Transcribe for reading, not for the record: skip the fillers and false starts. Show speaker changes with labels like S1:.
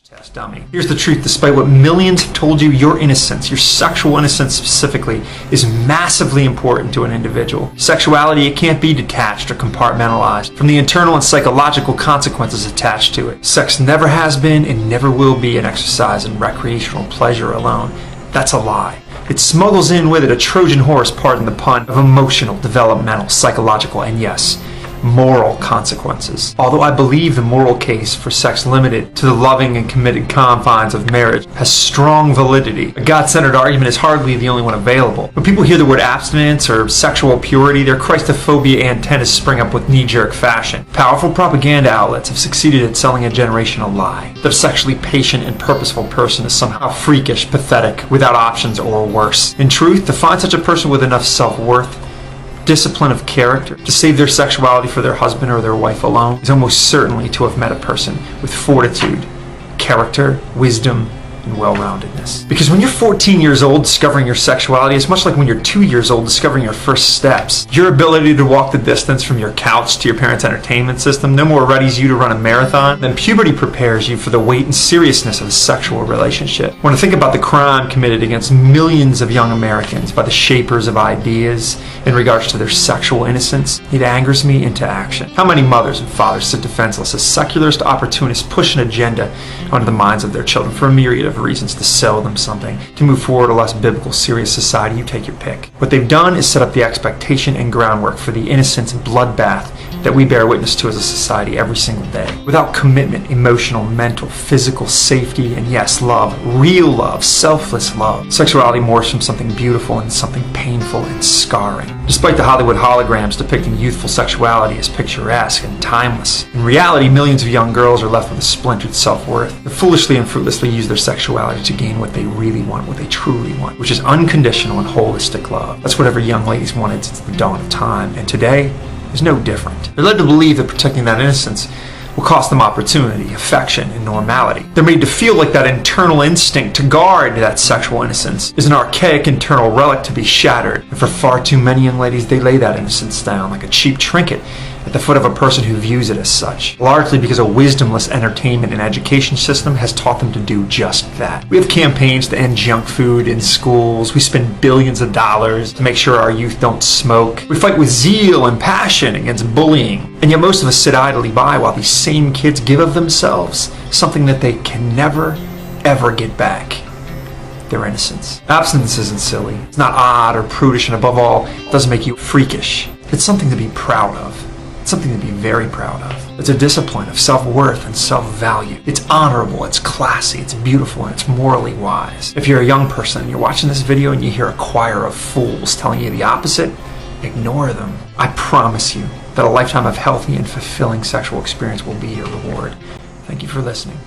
S1: Test dummy. Here's the truth. Despite what millions have told you, your innocence, your sexual innocence specifically, is massively important to an individual. Sexuality, it can't be detached or compartmentalized from the internal and psychological consequences attached to it. Sex never has been and never will be an exercise in recreational pleasure alone. That's a lie. It smuggles in with it a Trojan horse, pardon the pun, of emotional, developmental, psychological, and yes, moral consequences. Although I believe the moral case for sex limited to the loving and committed confines of marriage has strong validity, a God-centered argument is hardly the only one available. When people hear the word abstinence or sexual purity, their Christophobia antennas spring up with knee-jerk fashion. Powerful propaganda outlets have succeeded at selling a generation a lie that a sexually patient and purposeful person is somehow freakish, pathetic, without options, or worse. In truth, to find such a person with enough self-worth, discipline of character to save their sexuality for their husband or their wife alone is almost certainly to have met a person with fortitude, character, wisdom, and well-roundedness. Because when you're 14 years old discovering your sexuality, it's much like when you're 2 years old discovering your first steps. Your ability to walk the distance from your couch to your parents' entertainment system no more readies you to run a marathon than puberty prepares you for the weight and seriousness of a sexual relationship. When I think about the crime committed against millions of young Americans by the shapers of ideas in regards to their sexual innocence, it angers me into action. How many mothers and fathers sit defenseless as secularist opportunists push an agenda onto the minds of their children for a myriad of reasons: to sell them something, to move forward a less biblical, serious society. You take your pick. What they've done is set up the expectation and groundwork for the innocence and bloodbath that we bear witness to as a society every single day. Without commitment, emotional, mental, physical safety, and yes, love, real love, selfless love, sexuality morphs from something beautiful into something painful and scarring. Despite the Hollywood holograms depicting youthful sexuality as picturesque and timeless, in reality, millions of young girls are left with a splintered self-worth. They foolishly and fruitlessly use their sexuality to gain what they really want, what they truly want, which is unconditional and holistic love. That's what every young lady's wanted since the dawn of time, and today is no different. They're led to believe that protecting that innocence will cost them opportunity, affection, and normality. They're made to feel like that internal instinct to guard that sexual innocence is an archaic internal relic to be shattered. And for far too many young ladies, they lay that innocence down like a cheap trinket at the foot of a person who views it as such, largely because a wisdomless entertainment and education system has taught them to do just that. We have campaigns to end junk food in schools. We spend billions of dollars to make sure our youth don't smoke. We fight with zeal and passion against bullying. And yet most of us sit idly by while these same kids give of themselves something that they can never, ever get back: their innocence. Abstinence isn't silly. It's not odd or prudish, and above all, it doesn't make you freakish. It's something to be proud of. It's something to be very proud of. It's a discipline of self-worth and self-value. It's honorable, it's classy, it's beautiful, and it's morally wise. If you're a young person and you're watching this video and you hear a choir of fools telling you the opposite, ignore them. I promise you that a lifetime of healthy and fulfilling sexual experience will be your reward. Thank you for listening.